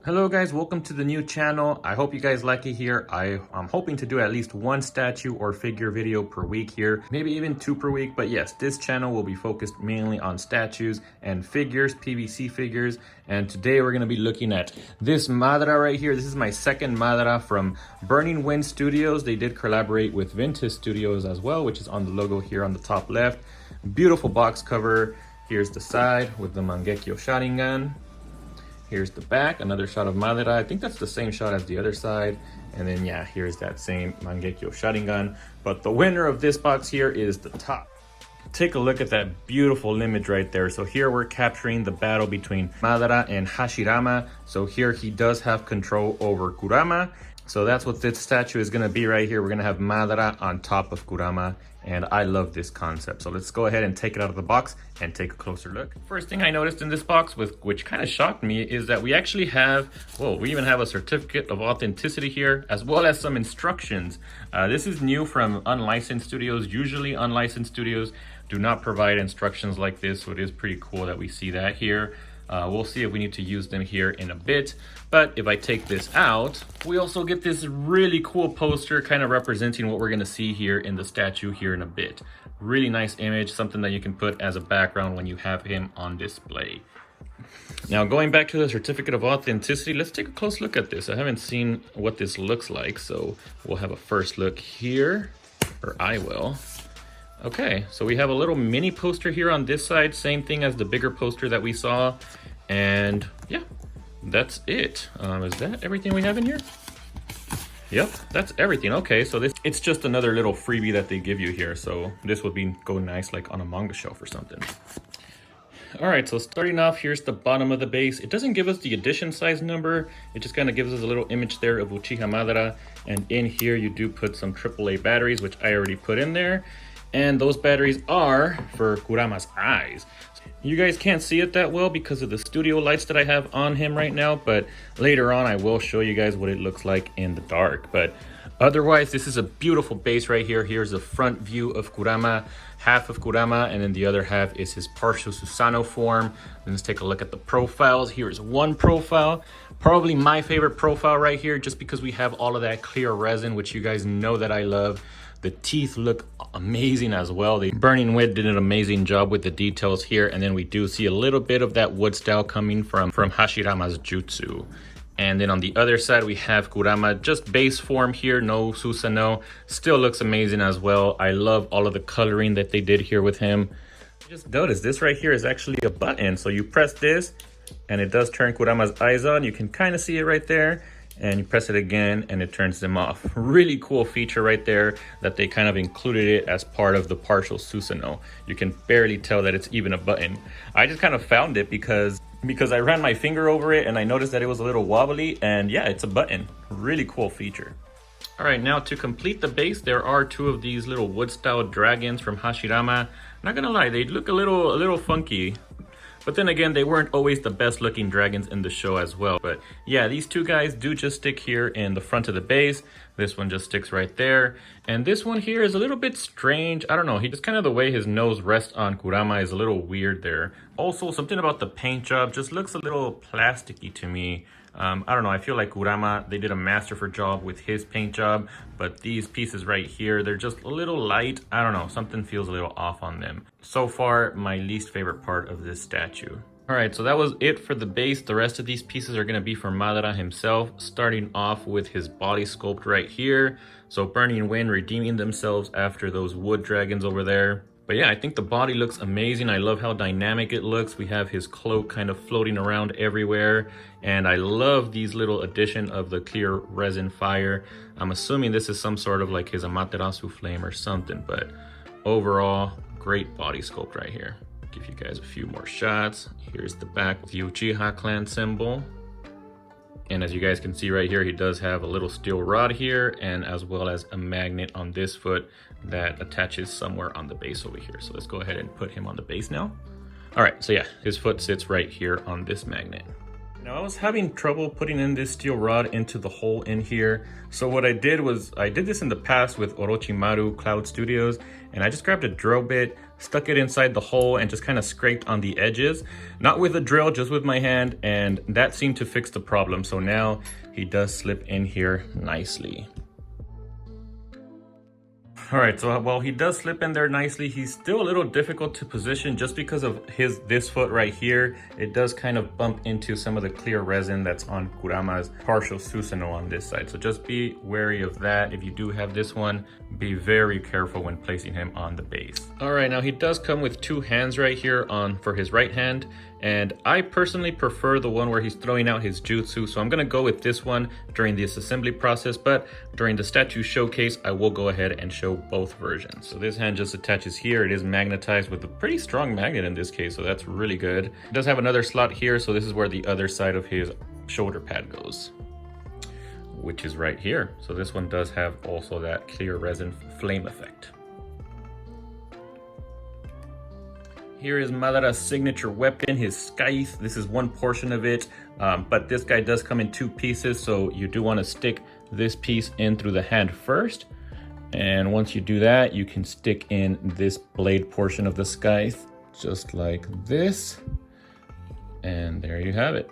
Hello guys, welcome to the new channel. I hope you guys like it here. I'm hoping to do at least one statue or figure video per week here, maybe even 2 per week. But yes, this channel will be focused mainly on statues and figures, PVC figures. And today we're gonna be looking at this Madara right here. This is my second Madara from Burning Wind Studios. They did collaborate with Ventus Studios as well, which is on the logo here on the top left. Beautiful box cover. Here's the side with the Mangekyo Sharingan. Here's the back, another shot of Madara. I think that's the same shot as the other side. And then yeah, here's that same Mangekyo Sharingan. But the winner of this box here is the top. Take a look at that beautiful image right there. So here we're capturing the battle between Madara and Hashirama. So here he does have control over Kurama. So that's what this statue is gonna be right here. We're gonna have Madara on top of Kurama. And I love this concept. So let's go ahead and take it out of the box and take a closer look. First thing I noticed in this box, which kind of shocked me, is that we actually have, we even have a certificate of authenticity here, as well as some instructions. This is new from unlicensed studios. Usually unlicensed studios do not provide instructions like this, so it is pretty cool that we see that here. We'll see if we need to use them here in a bit. But if I take this out, we also get this really cool poster kind of representing what we're gonna see here in the statue here in a bit. Really nice image, something that you can put as a background when you have him on display. Now going back to the certificate of authenticity, let's take a close look at this. I haven't seen what this looks like, so we'll have a first look here, or I will. Okay, so we have a little mini poster here on this side, same thing as the bigger poster that we saw. And yeah, that's it. Is that everything we have in here? Yep, that's everything. Okay, so it's just another little freebie that they give you here. So this would go nice like on a manga shelf or something. All right, so starting off, here's the bottom of the base. It doesn't give us the edition size number. It just kind of gives us a little image there of Uchiha Madara. And in here, you do put some AAA batteries, which I already put in there. And those batteries are for Kurama's eyes. You guys can't see it that well because of the studio lights that I have on him right now, but later on I will show you guys what it looks like in the dark. But otherwise, this is a beautiful base right here. Here's the front view of Kurama, half of Kurama, and then the other half is his partial Susanoo form. And let's take a look at the profiles. Here's one profile, probably my favorite profile right here, just because we have all of that clear resin, which you guys know that I love. The teeth look amazing as well. The Burning Wind did an amazing job with the details here. And then we do see a little bit of that wood style coming from Hashirama's jutsu. And then on the other side, we have Kurama, just base form here, no Susanoo. Still looks amazing as well. I love all of the coloring that they did here with him. Just notice this right here is actually a button. So you press this and it does turn Kurama's eyes on. You can kind of see it right there. And you press it again and it turns them off. Really cool feature right there that they kind of included it as part of the partial Susanoo. You can barely tell that it's even a button. I just kind of found it because I ran my finger over it and I noticed that it was a little wobbly, and yeah, it's a button. Really cool feature. All right, now to complete the base, there are 2 of these little wood style dragons from Hashirama. Not gonna lie, they look a little funky. But then again, they weren't always the best looking dragons in the show as well. But yeah, these 2 guys do just stick here in the front of the base. This one just sticks right there. And this one here is a little bit strange. I don't know, he just kind of the way his nose rests on Kurama is a little weird there. Also, something about the paint job just looks a little plasticky to me. I don't know, I feel like Kurama, they did a masterful job with his paint job, but these pieces right here, they're just a little light. I don't know, something feels a little off on them. So far, my least favorite part of this statue. All right, so that was it for the base. The rest of these pieces are gonna be for Madara himself, starting off with his body sculpt right here. So Burning Wind redeeming themselves after those wood dragons over there. But yeah, I think the body looks amazing. I love how dynamic it looks. We have his cloak kind of floating around everywhere. And I love these little addition of the clear resin fire. I'm assuming this is some sort of like his Amaterasu flame or something, but overall, great body sculpt right here. Give you guys a few more shots. Here's the back with the Uchiha clan symbol. And as you guys can see right here, he does have a little steel rod here, and as well as a magnet on this foot that attaches somewhere on the base over here. So let's go ahead and put him on the base now. All right, so yeah, his foot sits right here on this magnet. Now I was having trouble putting in this steel rod into the hole in here. So what I did was, I did this in the past with Orochimaru Cloud Studios, and I just grabbed a drill bit, stuck it inside the hole and just kind of scraped on the edges, not with a drill, just with my hand, and that seemed to fix the problem. So now he does slip in here nicely. All right, so while he does slip in there nicely, he's still a little difficult to position just because of this foot right here. It does kind of bump into some of the clear resin that's on Kurama's partial Susanoo on this side. So just be wary of that. If you do have this one, be very careful when placing him on the base. All right, now he does come with two hands right here for his right hand. And I personally prefer the one where he's throwing out his jutsu, so I'm gonna go with this one during this assembly process, but during the statue showcase, I will go ahead and show both versions. So this hand just attaches here. It is magnetized with a pretty strong magnet in this case, so that's really good. It does have another slot here, so this is where the other side of his shoulder pad goes, which is right here. So this one does have also that clear resin flame effect. Here is Madara's signature weapon, his scythe. This is one portion of it, but this guy does come in two pieces, so you do want to stick this piece in through the hand first. And once you do that, you can stick in this blade portion of the scythe, just like this. And there you have it.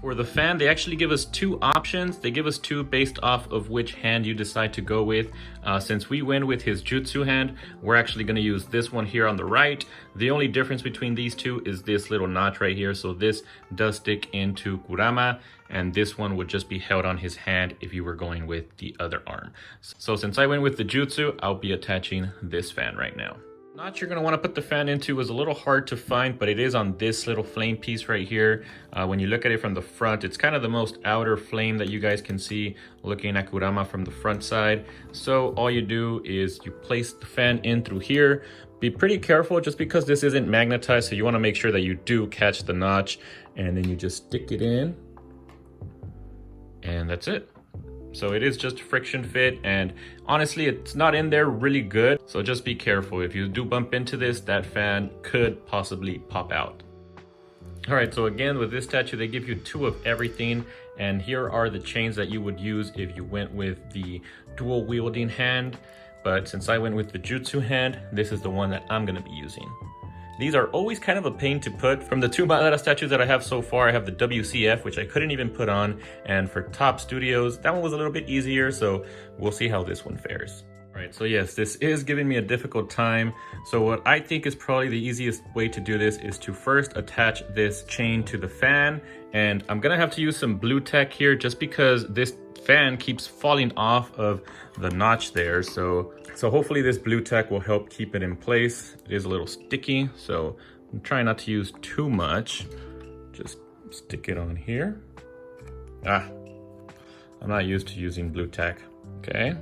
For the fan, they actually give us two options. They give us two based off of which hand you decide to go with. Since we went with his jutsu hand, we're actually going to use this one here on the right. The only difference between these two is this little notch right here. So this does stick into Kurama, and this one would just be held on his hand if you were going with the other arm. So since I went with the jutsu, I'll be attaching this fan right now. Notch you're going to want to put the fan into is a little hard to find, but it is on this little flame piece right here. When you look at it from the front, it's kind of the most outer flame that you guys can see looking at Kurama from the front side. So all you do is you place the fan in through here. Be pretty careful just because this isn't magnetized, so you want to make sure that you do catch the notch, and then you just stick it in, and that's it. So it is just friction fit, and honestly, it's not in there really good. So just be careful. If you do bump into this, that fan could possibly pop out. All right, so again, with this statue, they give you two of everything. And here are the chains that you would use if you went with the dual wielding hand. But since I went with the jutsu hand, this is the one that I'm gonna be using. These are always kind of a pain to put. From the two Madara statues that I have so far, I have the WCF, which I couldn't even put on. And for Top Studios, that one was a little bit easier, so we'll see how this one fares. All right, so yes, this is giving me a difficult time. So what I think is probably the easiest way to do this is to first attach this chain to the fan. And I'm gonna have to use some blue tack here just because this fan keeps falling off of the notch there. So hopefully this blue tack will help keep it in place. It is a little sticky, so I'm trying not to use too much. Just stick it on here. I'm not used to using blue tack. Okay,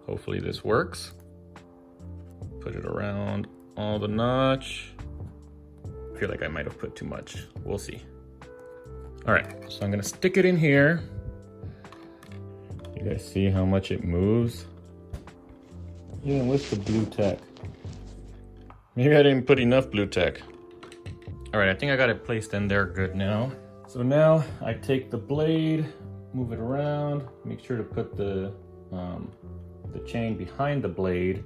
hopefully this works. Put it around all the notch. I feel like I might have put too much. We'll see. All right, so I'm gonna stick it in here. You guys see how much it moves? Even with the blue tack. Maybe I didn't put enough blue tack. All right, I think I got it placed in there good now. So now I take the blade, move it around, make sure to put the chain behind the blade,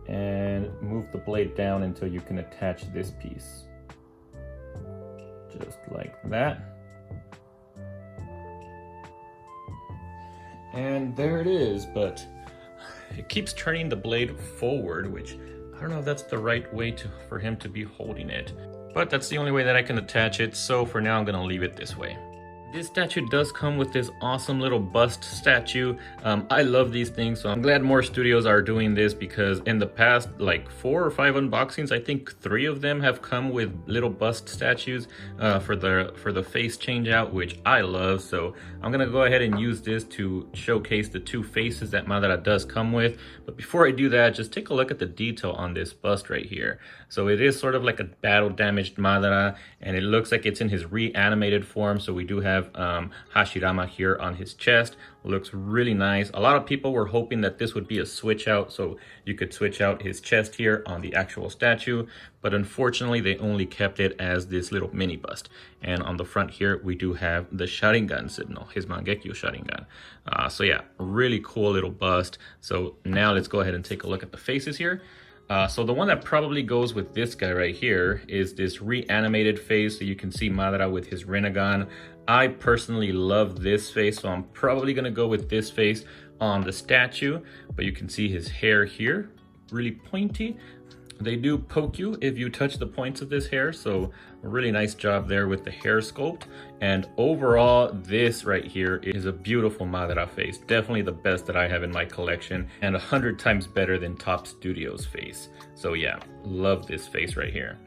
and move the blade down until you can attach this piece. Just like that. And there it is, but it keeps turning the blade forward, which I don't know if that's the right way for him to be holding it. But that's the only way that I can attach it, so for now I'm gonna leave it this way. This statue does come with this awesome little bust statue. I love these things, so I'm glad more studios are doing this because in the past, like 4 or 5 unboxings, I think 3 of them have come with little bust statues for the face change out, which I love. So I'm gonna go ahead and use this to showcase the 2 faces that Madara does come with. But before I do that, just take a look at the detail on this bust right here. So it is sort of like a battle damaged Madara, and it looks like it's in his reanimated form. So we do have Hashirama here on his chest. Looks really nice. A lot of people were hoping that this would be a switch out, so you could switch out his chest here on the actual statue, but unfortunately they only kept it as this little mini bust. And on the front here we do have the Sharingan signal, his Mangekyo Sharingan. So yeah, really cool little bust. So now let's go ahead and take a look at the faces here. So the one that probably goes with this guy right here is this reanimated face. So you can see Madara with his Rinnegan. I personally love this face, so I'm probably gonna go with this face on the statue. But you can see his hair here, really pointy. They do poke you if you touch the points of this hair, so a really nice job there with the hair sculpt. And overall, this right here is a beautiful Madara face. Definitely the best that I have in my collection, and 100 times better than Top Studio's face. So yeah, love this face right here.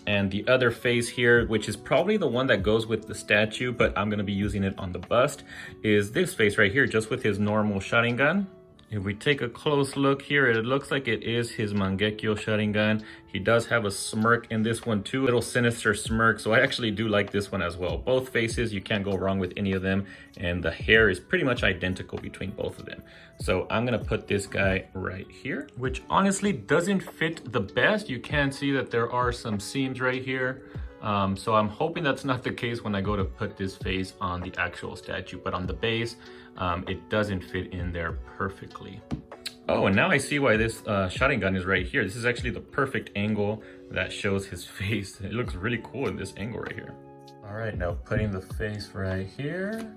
And the other face here, which is probably the one that goes with the statue, but I'm gonna be using it on the bust, is this face right here, just with his normal Sharingan. If we take a close look here, it looks like it is his Mangekyo Sharingan. He does have a smirk in this one too, little sinister smirk, so I actually do like this one as well. Both faces, you can't go wrong with any of them, and the hair is pretty much identical between both of them. So I'm gonna put this guy right here, which honestly doesn't fit the best. You can see that there are some seams right here. So I'm hoping that's not the case when I go to put this face on the actual statue, but on the base, it doesn't fit in there perfectly. Oh, and now I see why this Sharingan is right here. This is actually the perfect angle that shows his face. It looks really cool in this angle right here. All right, now putting the face right here.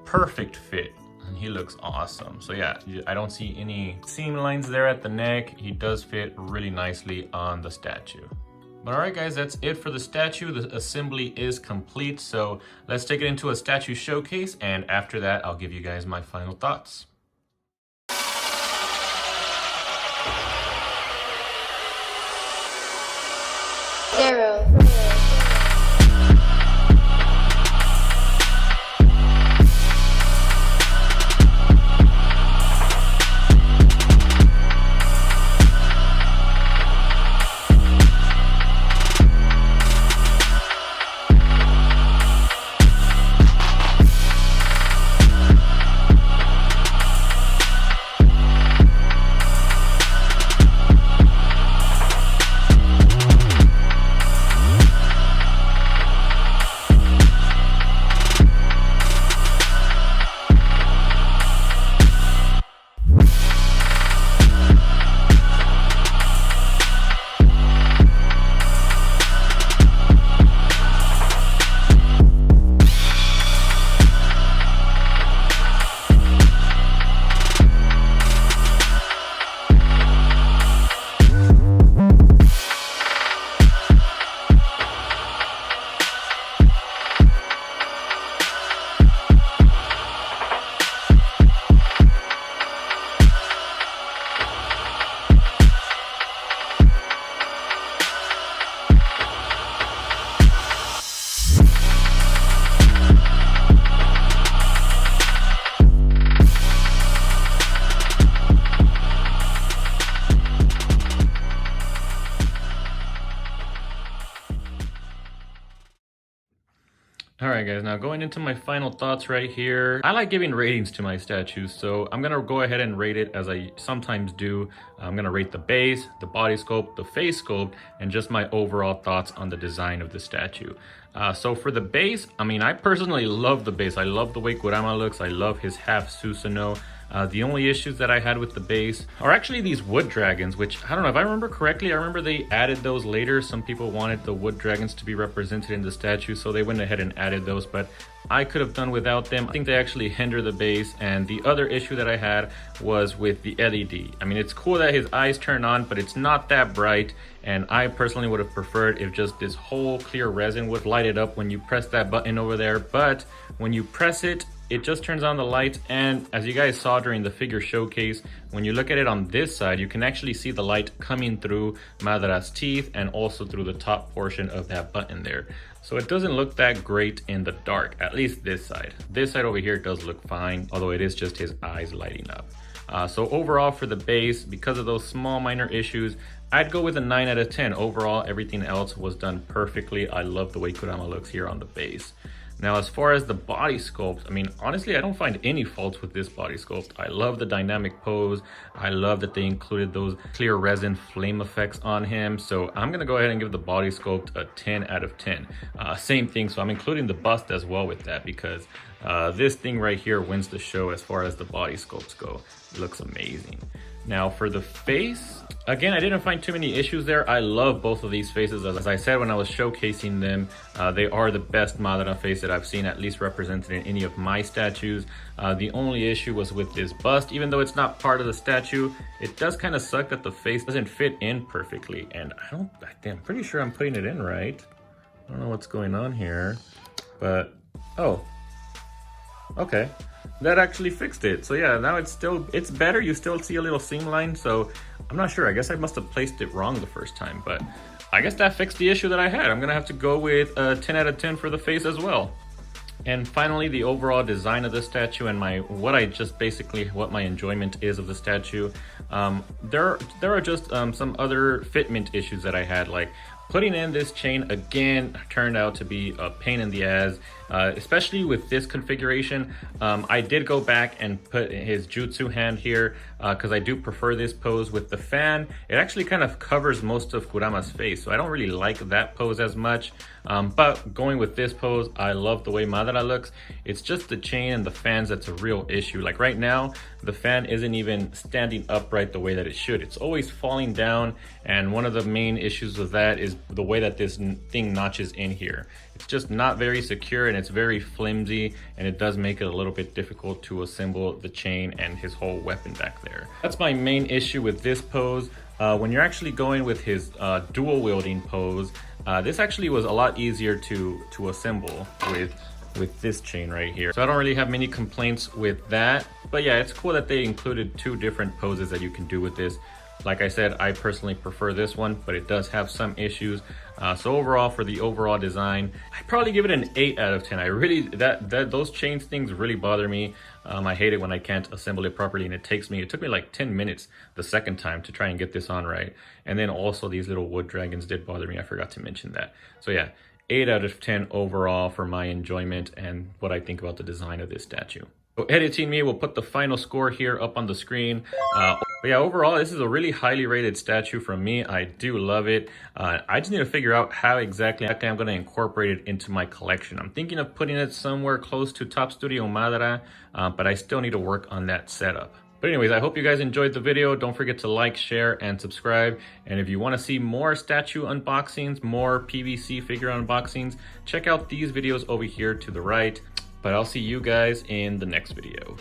Perfect fit. And he looks awesome. So yeah, I don't see any seam lines there at the neck. He does fit really nicely on the statue. But all right, guys, that's it for the statue. The assembly is complete. So let's take it into a statue showcase. And after that, I'll give you guys my final thoughts. Zero. All right, guys, now going into my final thoughts right here. I like giving ratings to my statues, so I'm gonna go ahead and rate it as I sometimes do. I'm gonna rate the base, the body sculpt, the face sculpt, and just my overall thoughts on the design of the statue. So for the base, I mean, I personally love the base. I love the way Kurama looks. I love his half Susanoo. The only issues that I had with the base are actually these wood dragons, which I don't know if I remember correctly. I remember they added those later. Some people wanted the wood dragons to be represented in the statue, so they went ahead and added those, but I could have done without them. I think they actually hinder the base. And the other issue that I had was with the LED. I mean, it's cool that his eyes turn on, but it's not that bright. And I personally would have preferred if just this whole clear resin would light it up when you press that button over there. But when you press it, it just turns on the light. And as you guys saw during the figure showcase, when you look at it on this side, you can actually see the light coming through Madara's teeth and also through the top portion of that button there. So it doesn't look that great in the dark, at least this side. This side over here does look fine, although it is just his eyes lighting up. So overall for the base, because of those small minor issues, I'd go with a 9 out of 10. Overall, everything else was done perfectly. I love the way Kurama looks here on the base. Now, as far as the body sculpt, I mean, honestly, I don't find any faults with this body sculpt. I love the dynamic pose. I love that they included those clear resin flame effects on him. So I'm gonna go ahead and give the body sculpt a 10 out of 10. Same thing, so I'm including the bust as well with that because this thing right here wins the show as far as the body sculpts go. It looks amazing. Now for the face, again, I didn't find too many issues there. I love both of these faces. As I said when I was showcasing them, they are the best Madara face that I've seen, at least represented in any of my statues. The only issue was with this bust. Even though it's not part of the statue, it does kind of suck that the face doesn't fit in perfectly. And I'm pretty sure I'm putting it in right. I don't know what's going on here, but, oh, okay. That actually fixed it. So yeah, now it's better. You still see a little seam line, so I'm not sure. I guess I must have placed it wrong the first time, but I guess that fixed the issue that I had. I'm gonna have to go with a 10 out of 10 for the face as well. And finally, the overall design of the statue and what my enjoyment is of the statue. There are just some other fitment issues that I had, like putting in this chain again turned out to be a pain in the ass, especially with this configuration. I did go back and put his jutsu hand here because I do prefer this pose with the fan. It actually kind of covers most of Kurama's face, so I don't really like that pose as much. But going with this pose, I love the way Madara looks. It's just the chain and the fans that's a real issue. Like right now, the fan isn't even standing upright the way that it should. It's always falling down, and one of the main issues with that is the way that this thing notches in here. It's just not very secure, and it's very flimsy, and it does make it a little bit difficult to assemble the chain and his whole weapon back there. That's my main issue with this pose. When you're actually going with his dual wielding pose, this actually was a lot easier to assemble with this chain right here. So I don't really have many complaints with that. But yeah, it's cool that they included two different poses that you can do with this. Like I said, I personally prefer this one, but it does have some issues. So overall, for the overall design, I'd probably give it an 8 out of 10. I really, those chains things really bother me. I hate it when I can't assemble it properly, and it took me like 10 minutes the second time to try and get this on right. And then also these little wood dragons did bother me. I forgot to mention that. So yeah, 8 out of 10 overall for my enjoyment and what I think about the design of this statue. So editing me will put the final score here up on the screen. But yeah, overall, this is a really highly rated statue from me. I do love it. I just need to figure out how exactly I'm going to incorporate it into my collection. I'm thinking of putting it somewhere close to Top Studio Madara, but I still need to work on that setup. But anyways, I hope you guys enjoyed the video. Don't forget to like, share, and subscribe. And if you want to see more statue unboxings, more PVC figure unboxings, check out these videos over here to the right. But I'll see you guys in the next video.